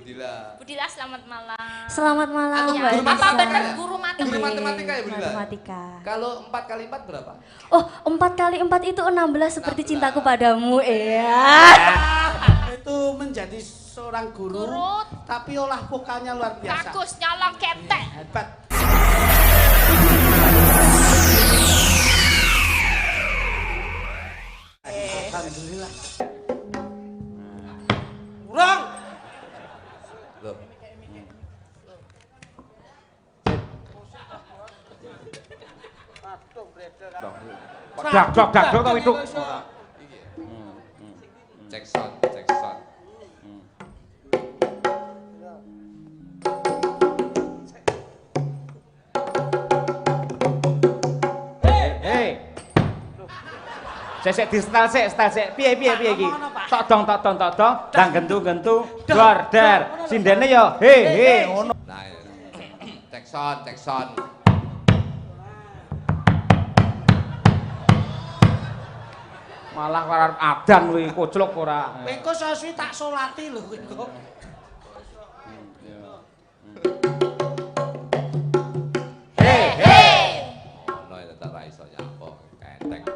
Budila selamat malam. Selamat malam Mbak Nisa. Apa benar guru matematika? Guru matematika ya Budila? Matematika. Kalau 4 kali 4 berapa? Oh, 4 kali 4 itu 16 seperti 16. cintaku padamu. Iya. Itu menjadi seorang guru, tapi olah vokalnya luar biasa. Bagus, nyolong ketek. Hebat. Alhamdulillah. Kurang. Loh. Dak tau itu. Cek sound. Sik di style sik. Piye iki? Tok dong. Dang gentu. Dar. Sindene yo. He ngono. Nah, cek sound. Malah arep adan kuwi koclok ora. Engko sasuwi tak solati lho engko. Ono ya tak ra iso nyapa ketek.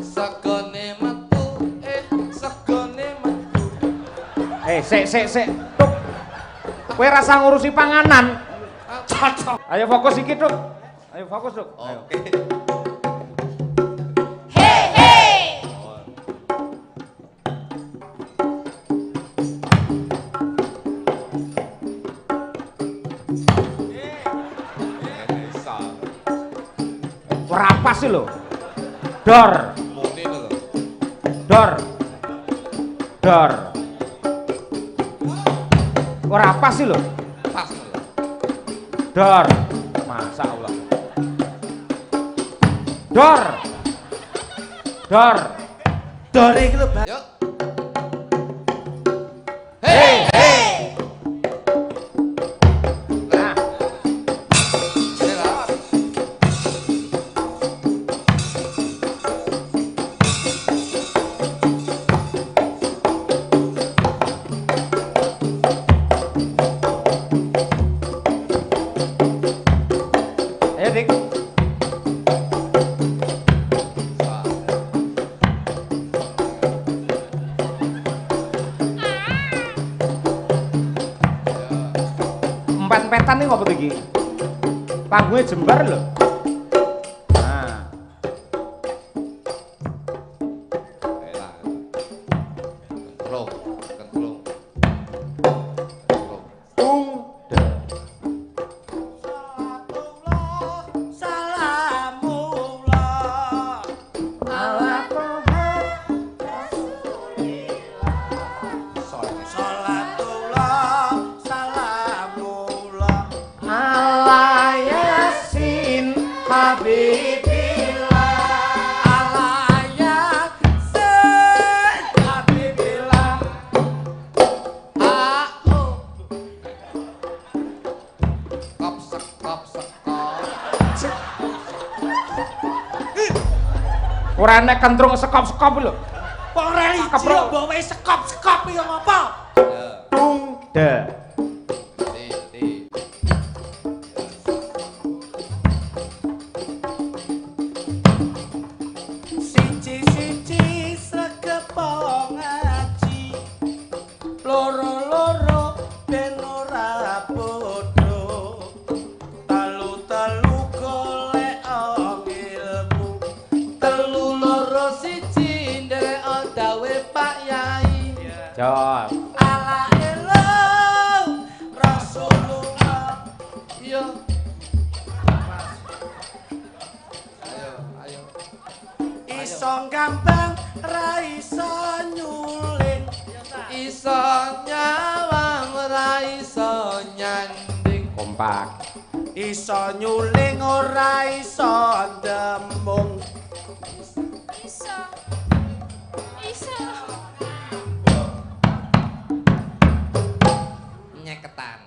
Segone metu, segone metu. Sik. Tuk. Kowe rasa ngurusi panganan. Cocok. Ayo fokus iki, Tuk. Ayo fokus, Tuk. Oke. Ora pas sih lho. Dor. Muni lho. Dor. Ora pas sih lho. Pas lho. Dor. Masa Allah. Dor. Dor iki lho, Bang. Yuk. Nah, Lah. ayo Dik. Empet-empetan nih ngopo iki? Panggungnya jembar lho. Nah, Elah. Kentrung. tung de. Salamullah. Ala Tuhan. Salatullah, salamullah. Ala Yasin Habibillah. Alayat Sayyid Habibillah. Kop sekop. Ora nek kentrung sekop-sekop lho. Wong religi Keprok. mbok wis sekop-sekop ya ngopo? Ya. Tung de. Ti. Siji-siji sekepo ngaji. Loro-loro ben ora bodho. Telu-telu golek ilmu. Telu loro siji nderek dawe Pak Yai. Jawab. Ala elo Rasulullah. Iya. Ayo. Iso gampang ra iso nyuling. Iso nyawang ora iso nyanding. Kompak. Iso nyuling ora iso ndemung. Iso. Nyeketan.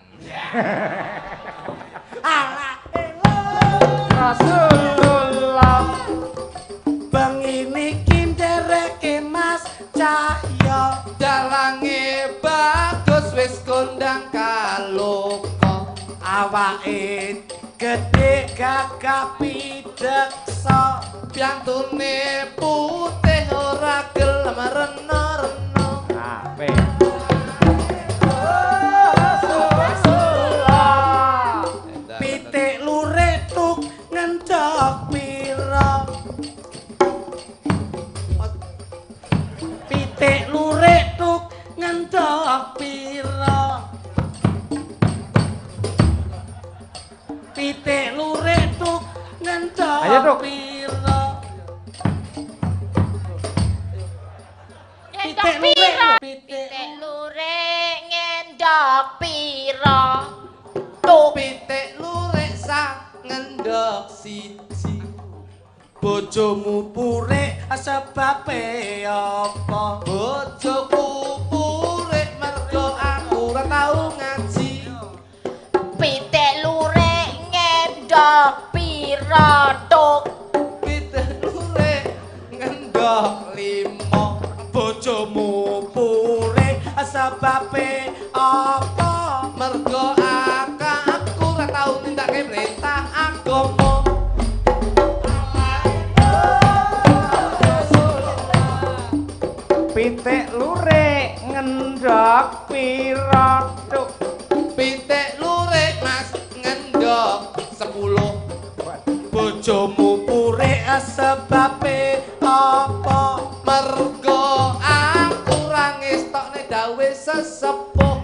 Ala elo Rasulullah. bengi niki ndereke Mas Cahya. Dalange bak awake gedhe gagah pideksa piantune putih ora gelem rena-rena Ape. pitik lurik tuk ngendhok pira pitik lurik tuk ngendhok pira pitik lurik tuk ngendhok Ayo, Tuk. pira Ngendok pira? pitik Pitik lurik ngendok pira? Tuk. pitik lurik sak ngendhok siji bojomu purik sebabe apa bojoku purik mergo aku ora tau ngaji Pitik lurik ngendok pira? Tuk. pitik lurik ngendhok limo bojomu purik sebabe apa mergo aku ora tau nindakake perintah agama Pitik lurik ngendhok pira Tuk. pitik lurik mas ngendhok 10 bojomu purik sebabe apa mergo aku ora ngestokne dawe sesepuh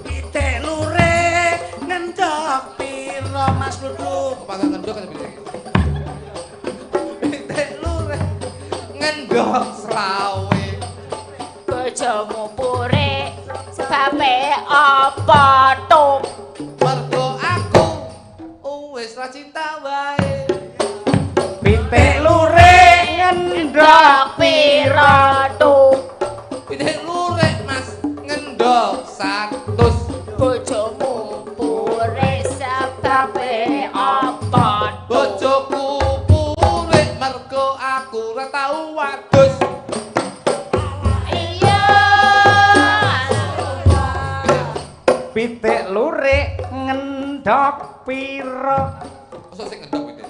pitik lurik ngendhok pira mas Ludu kepangga ngendhok kan pitik lurik ngendhok selawe Bojomu purik sebabe apa? Tuk. mergo aku wis ra cinta wae Pitik lurik ngendhok pira? Tuk. pitik lurik mas ngendhok 100 Bojomu purik sebabe apa? Tuk. bojoku purik mergo aku ora tau wadus Iya. Pitik lurik ngendhok pira Masa sing ngendok pitik?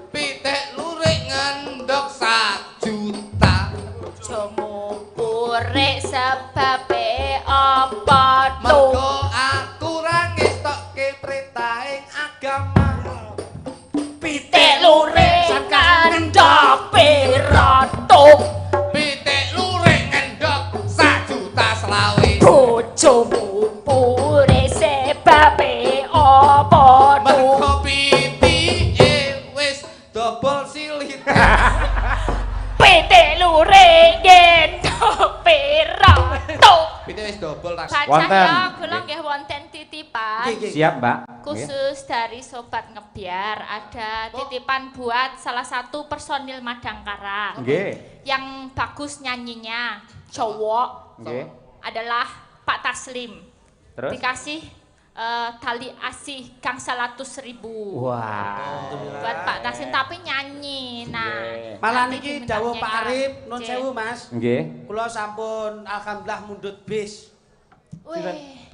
pitik lurik ngendhok 1 juta Bojomu purik sebabe apa? Tuk. mergo aku ora ngestokke perintahing agama Pitik lurik ngendhok pira? Tuk. pitik lurik ngendhok 1 juta selawe Bojomu purik sebabe apa? Tuk. mergo pitike wis dobol silit Pitik lurik ngendhok pira? Tuk. pitik wis dobol ras Bacah Wonten. ya, kula nggih wonten titipan. Siap, Mbak. Khusus dari Sobat Ngebiar ada titipan buat salah satu personil Madangkara Nggih. yang bagus nyanyinya, cowok Nggih. adalah Pak Taslim. Terus? Dikasih tali asih gangsal 100.000 Wah. buat Pak Taslim tapi nyanyi. Nah, Nggih. malah nanti niki diminta dawuh Pak nyetak. Arif nun Nggih. sewu Mas Nggih. kula sampun alhamdulillah mundhut bis Wih,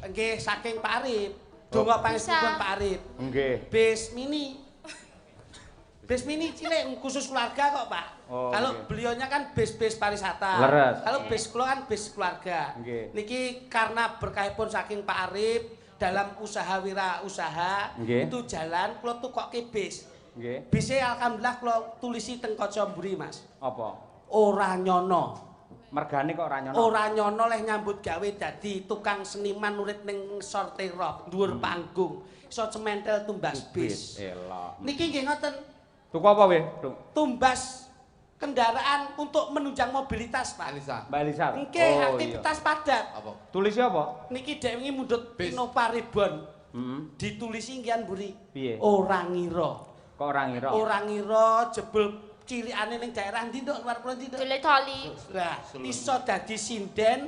nggih saking Pak Arif donga pangesipun Bisa. Pak Arif Nggih. bis mini cilik khusus keluarga kok Pak. Oh, kalau nggih. beliaunya kan bis pariwisata. Leres. Kalau bis kula kan bis keluarga. Nggih. Niki karena berkahipun saking Pak Arif dalam usaha wirausaha Nggih. itu jalan kula tukokke bis. Nggih. Bisnya alhamdulillah kula tulisi teng Kaca Mburi Mas. Apa? Ora nyono. Mergane kok ora nyono. Ora nyono leh nyambut gawe dadi tukang seniman nurit ning sorte rock dhuwur panggung. Iso cementel tumbas bis. Elok. Niki nggih ngoten. Tuku apa weh? Tung? Tumbas kendaraan untuk menunjang mobilitas, Pak. Anissa. Mbak Elisa. Nggih, Oh, aktivitas padat. Apa? Tulisnya apa? Niki dhek wingi mundhut Bis. Innova Ribbon. Heeh. Ditulisi nggian mburi. Piye? Ora ngira. Kok ora ngira? Ora ngira jebul cilikane ning daerah ndi nduk luar pulau ndi nduk. Dule toli. Lah, iso dadi sinden.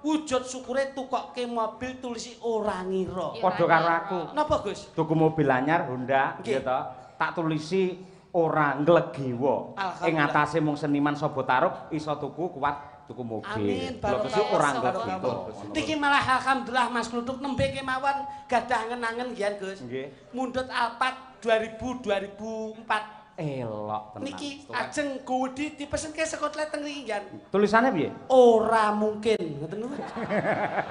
Wujud syukure tukokke mobil tulisi ora ngira. Padha karo aku. Napa, Gus? Tuku mobil anyar Honda, Nggih. ya toh. Tak tulisi ora nglegewa. Ing Alhamdulillah. atase mung seniman Sobo Tarub iso tuku kuat tuku mobil. Amin, Kalau besi orang gitu. Niki malah alhamdulillah Mas Kluthuk nembe kemawon gadah angen-angen nggih Gus. Nggih. Mundhut Alphard 2004. Elok tenan. Niki ajeng Guwedi dipesenke sekotlet teng niki nggih. Tulisannya piye? Ora mungkin, ngoten niku.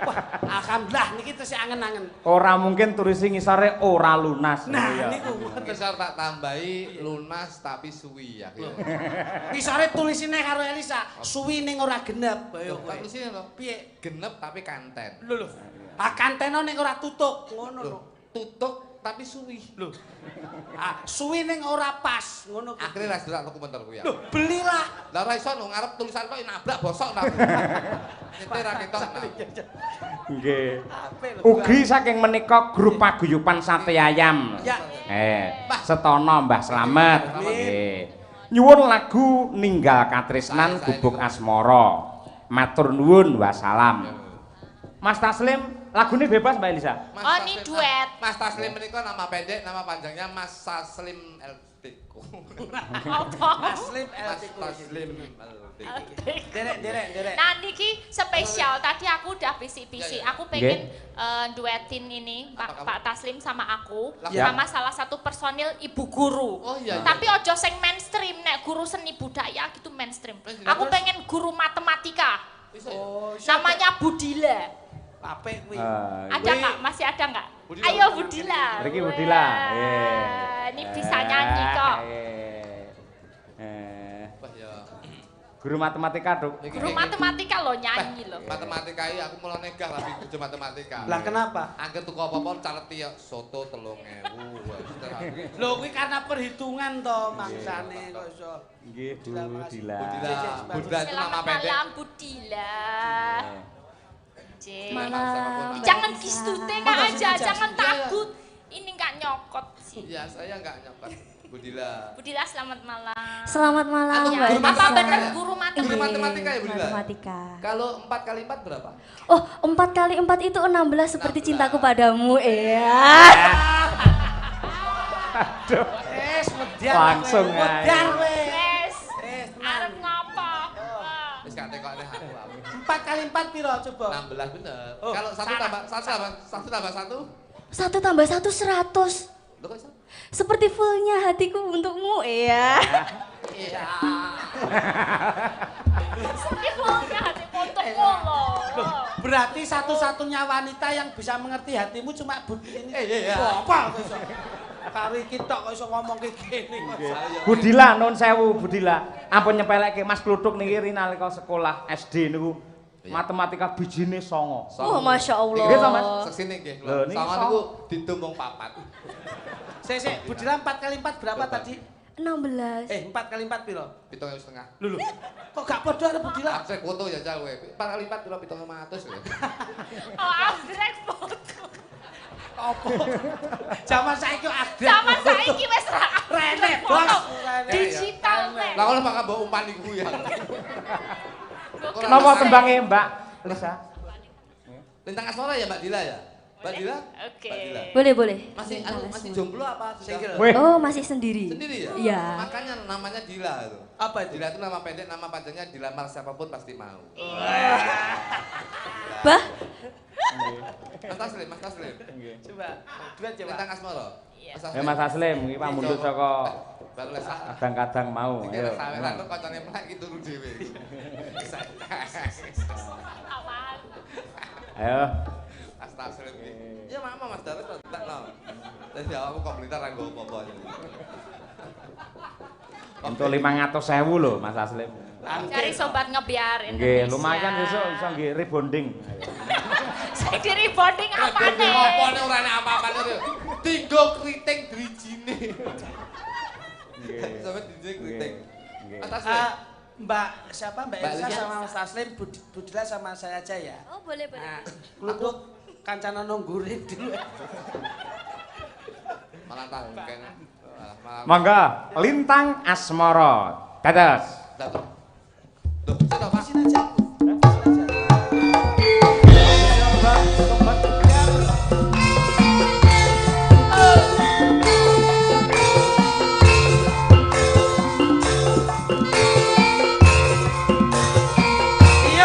Wah, alhamdulillah niki tesih angen-angen. Ora mungkin tulis ngisore ora lunas. Nah, Ya. niku Ngisor tak tambahi lunas tapi suwi ya. ngisore tulisine karo Elisa, suwi ning ora genep. Ayo Tak kowe. tulisine lho. Piye? Genep tapi kanten. Lho lho. Ah kanteno ning ora tutuk, ngono lho. Tutuk tapi suwi. Lho. Ah, suwi ning ora pas, ngono kuwi. Akhirnya ras delok komentar ku ya. Lho, belilah. Lah ora iso ngarep tulisan kok nabrak bosok ta. Nyetir ra ketok. Nggih. Apik lho. Ugi saking menika grup paguyuban sate ayam. Ya. Setono Mbah Slamet. Nggih. Nyuwun lagu Ninggal Katresnan Gubuk Asmara. Matur nuwun wassalam. Mas Taslim, lagune bebas Mbak Elisa. Oh, ini duet. Mas Taslim menika nama pendek, nama panjangnya Mas Taslim LTK. Mas Slim Mas LTK. Taslim LTK. Derek. Nah niki spesial, tadi aku udah bisik-bisik, aku pengen duetin ini Pak Taslim sama aku, Ya. sama salah satu personil ibu guru. Oh iya. Tapi ojo sing mainstream, nek guru seni budaya gitu mainstream. Terus, Aku terus? pengen guru matematika, Bisa. Oh, namanya Budila. apik kuwi. Ada nggak? Masih ada nggak? Budila. Ayo Budila. Mriki Budila. Wah, ini bisa nyanyi kok. Wah ya. Guru matematika, Duk. Iki- Guru iki- matematika lo nyanyi lo. Matematika iki aku mulai negah tapi kerja matematika. Lah kenapa? Angger tuku apa-apa caleti ya soto 3.000. Wah, sudah aku. Lho kuwi karena perhitungan to mangsane kok iso. Nggih, Budila, makasih. Budila. Budila. Budila itu nama Selamat pendek. malam Budila. Cek. Malam. Jangan gistute Kak aja, jangan Iya, takut. Ini nggak nyokot sih. Iya, saya enggak nyokot. Budila. Budila selamat malam. Selamat malam Aku Mbak guru Elisa. Apa benar matematika. guru Guru matematika? matematika ya Budila? Matematika. Kalau 4 kali 4 berapa? Oh, 4 kali 4 itu 16 seperti 16. cintaku padamu. Iya. Medar. Langsung ae. Medar kowe. Wes, Tenang. arep ngapa? Wis gak tekokne aku. 4 kali 4 piro coba? 16 bener. Oh, Kalau 1 salah. tambah 1 tambah 1. 1 tambah 1 100. Lo kok iso? Seperti fullnya hatiku untukmu. Iya. Iya. Ibunya hati untukmu loh. Berarti satu-satunya wanita yang bisa mengerti hatimu cuma Budila ini. Iya. Apa kok iso? Karo iki tok kok iso ngomong kayak gini kok. Budila nun sewu Budila. Ampun nyepelekke Mas Kluthuk niki nalika sekolah SD niku matematika bijine 9. Oh, Masya Nggih to, Mas? Allah. Sesine nggih. Lho, niki Sama song. niku ditumbung 4. Sik, Budila 4 kali 4 berapa Berapa? tadi? 16. 4 kali 4 piro? 7,5. Lho. Kok gak padha karo Budila? Abstrak foto ya cah kowe. 4 kali 4 piro 700 ya. Oh, abstrak foto. Apa? Zaman saiki kok ada. Zaman saiki wis ra Rene, foto. Bos. Digital nek. Lah kalau makan mbok umpan iku ya. Napa tembange Mbak Lisa? Lintang asmara ya Mbak Dila ya? Mbak Dila? Oke. Mbak Dila. Boleh. Masih jomblo apa sudah? Single. Weh, Oh, masih sendiri. Sendiri ya? Iya. Makanya namanya Dila itu. Apa itu? Dila itu nama pendek, nama panjangnya dilamar siapapun pasti mau. Bah, Mas Taslim, Mas Taslim. Coba, duet coba. Lintang asmara. Iya. Mas Taslim iki pamundhut saka Baru lesah. kadang-kadang mau. Iki Ayo. saweran kok kancane mlek iki turu dhewe. Awan. Ayo. Mas Taslim iki. Ya mama Mas Darus tak no. Dadi awakmu kok blitar ra nggo apa-apa. Untuk 500.000 lho Mas Taslim. Cari sobat ngebiar Nggih, Indonesia. lumayan besok iso nggih rebonding. Saya di rebonding apa nih? Apa nih ora nek apa-apa nih. Tinggo kriting drijine. Nggih. Sampe dijek kriting. Nggih. Mas Taslim. Mbak siapa? Mbak Mbak Elisa Elisa. sama Mas Taslim, Budila sama saya aja ya. oh boleh. Nah, Kluthuk kancana nunggurin dulu. Malah tak kene. Malah. Mangga, Lintang Asmara. Dados. Datang. Duh, sik Pak. Sini aja. Iya.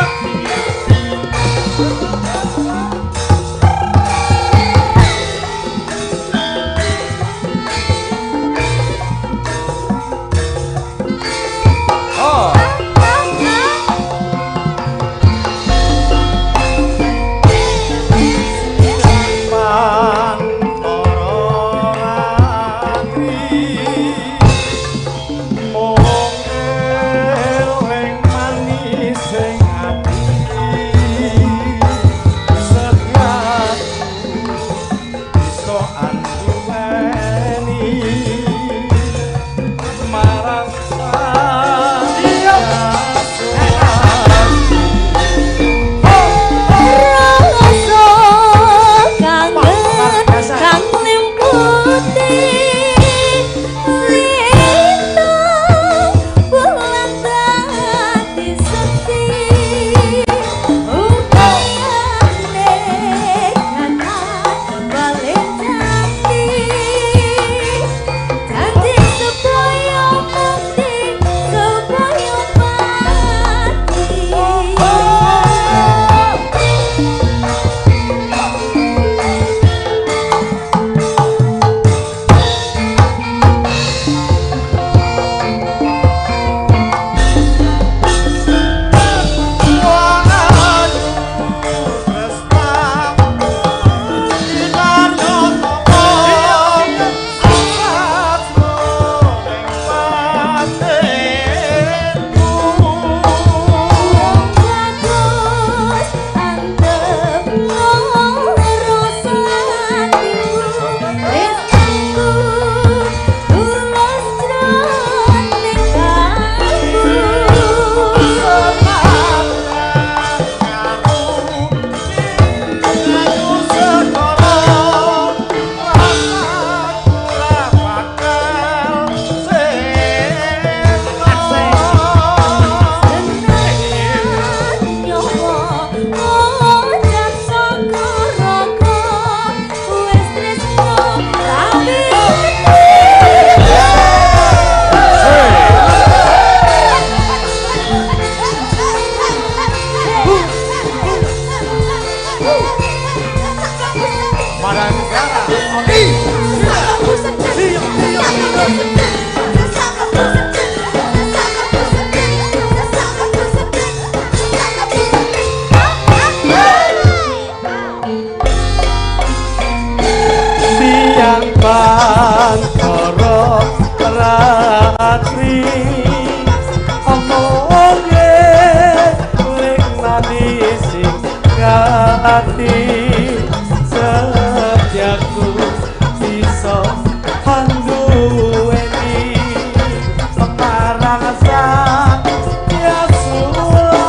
Madangkara. Siang Bantara Ratri omonge leknani sing gati setiaku bisa handuweni semarang satya surat.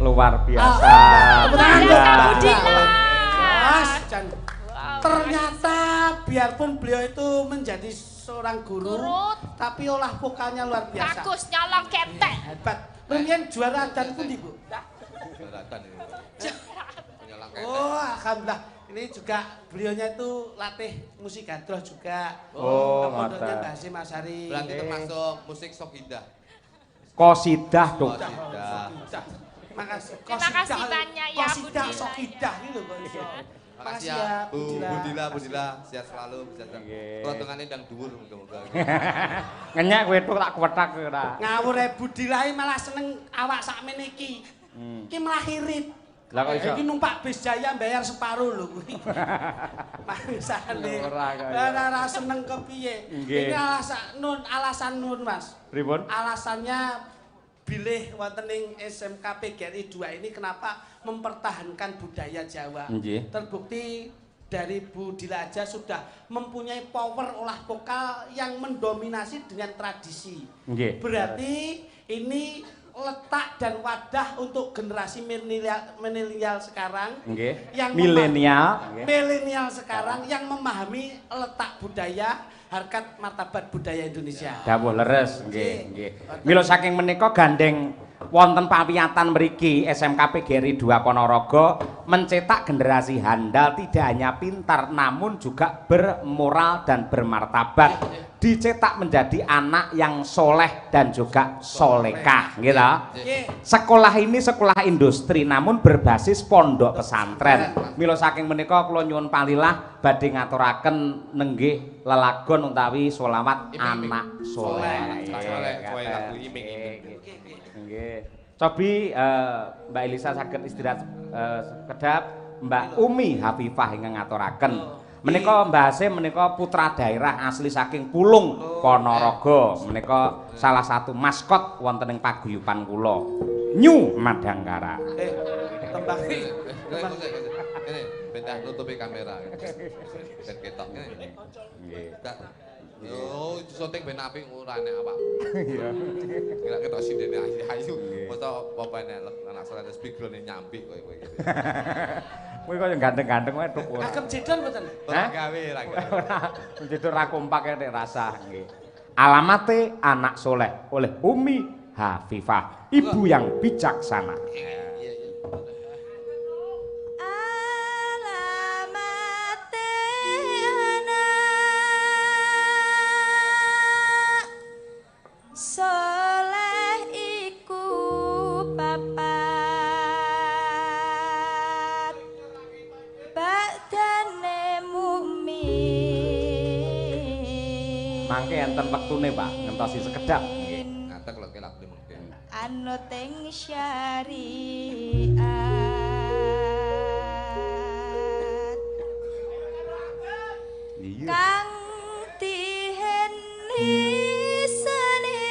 Luar biasa. Ternyata biarpun beliau itu menjadi seorang guru, tapi olah vokalnya luar biasa. Bagus, nyolong ketek. Hebat. Kemudian juara dan pun ibu. Oh, alhamdulillah. Ini juga beliaunya itu latih musik gadroh juga. Oh, pondoknya mantap. Mbah Hasyim Asyari. Berarti termasuk musik sok indah. Qasidah dong. Makasih. Terima kasih banyak ya, Qasidah Budila. Sokidah gitu kok iso. Makasih ya, Budila, sehat selalu, sehat selalu. Nggih. Kelotongane ndang dhuwur muga-muga. Ngenyak kowe tok tak kwetak ora. Ngawur Budilahe malah seneng awak sakmene iki. Iki malah irit. Lah kok iso? Iki numpak bis Jaya bayar separuh lho kuwi. Mangsane. Ora kaya. Ora seneng kepiye. Nggih. Ini alasan nun Mas. Pripun? Alasannya bilih wonten ing SMK PGRI 2 ini kenapa mempertahankan budaya Jawa. Nggih. Terbukti dari Bu Dila aja sudah mempunyai power olah vokal yang mendominasi dengan tradisi. Nggih. Berarti ini letak dan wadah untuk generasi milenial sekarang. Nggih. Yang Milenial. Nggih. milenial sekarang yang memahami letak budaya, harkat martabat budaya Indonesia. Dawuh leres, nggih, nggih. Mila saking menika gandeng wonten pawiyatan mriki SMK PGRI 2 Ponorogo mencetak generasi handal tidak hanya pintar namun juga bermoral dan bermartabat. Dicetak menjadi anak yang soleh dan juga solekah, gitu. Sekolah ini sekolah industri namun berbasis pondok pesantren. Mila saking menika kula nyuwun palilah badhe ngaturaken nenggih lelagon utawi sholawat anak soleh. Nggih. Cobi Mbak Elisa saged istirahat sekedap, Mbak Umi Hafifah ingkang ngaturaken. Menika Mbah Hasyim menika putra daerah asli saking Pulung Ponorogo. Menika salah satu maskot wonten ing paguyuban kula. Nyu Madangkara. Tembang Ini bentar nutupi kamera. Ben ketok ngene. Nggih. Oh, syuting ben apik urane awak. Iya. Kira ketok sindene ayu. Mosok apa nek anak saleh speakerane nyambi kowe iki. Kowe kaya ganteng-ganteng wae tok ora. Kagem jedon mboten? Ora gawe ra. Menjadi ra kompak nek rasah nggih. Alamate anak soleh oleh Umi Hafifah, ibu yang bijaksana. Alamate anak soleh iku papat badane mukmin. Mangke enten wektune, Pak, ngentosi sekedap nggih. Ngatek lho kelak mungkin. Anut ing syariat Iya. kang tiheni seni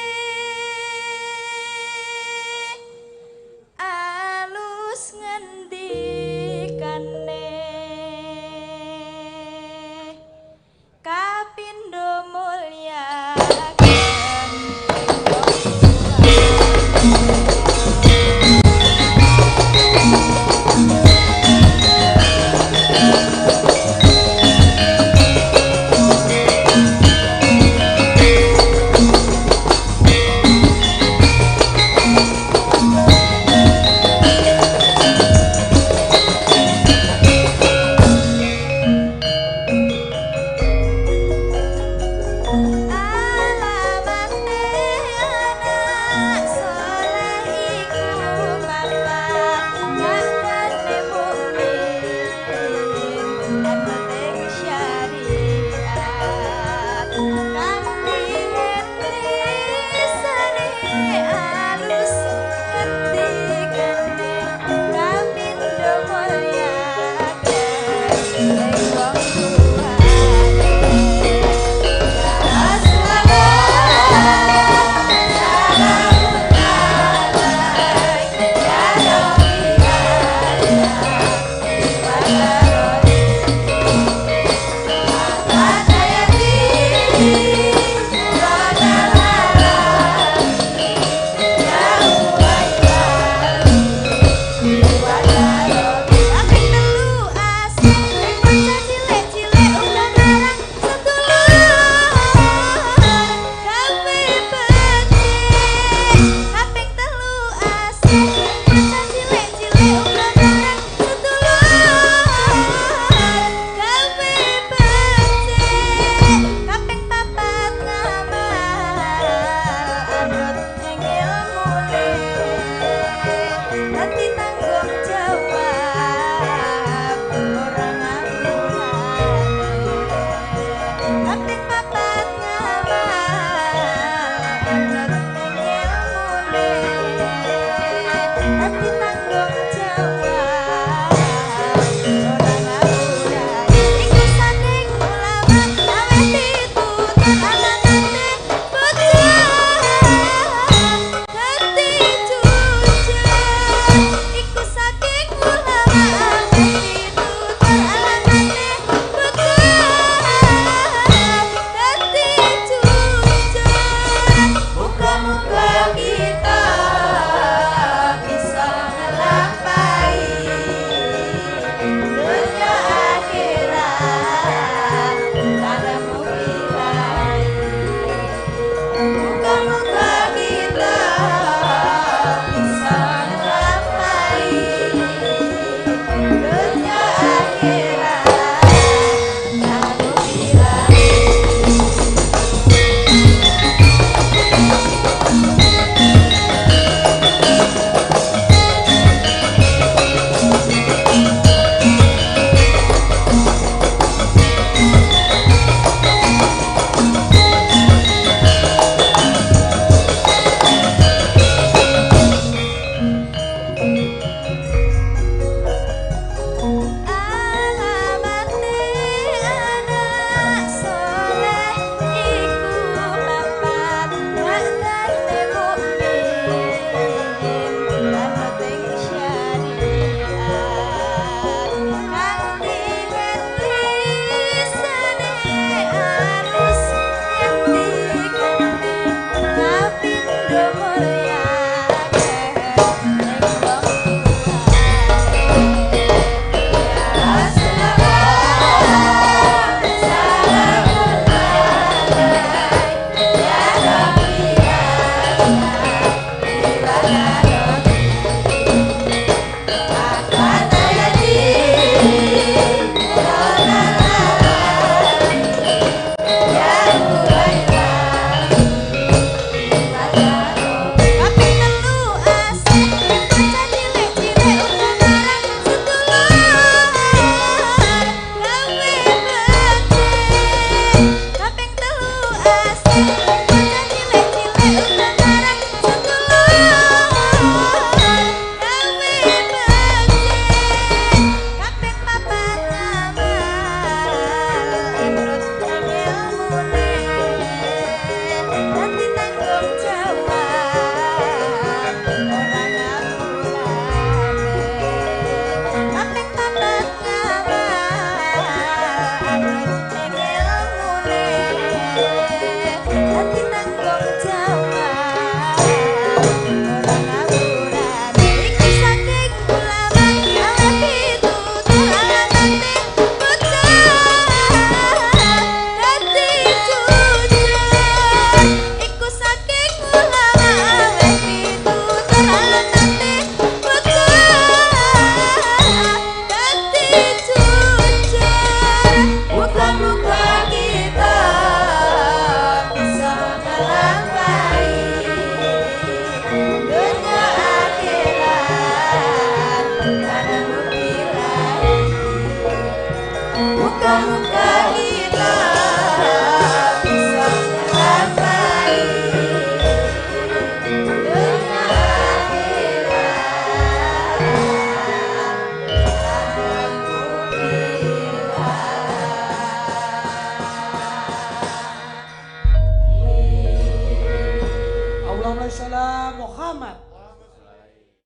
alus ngendikane kapindo mulya Muhammad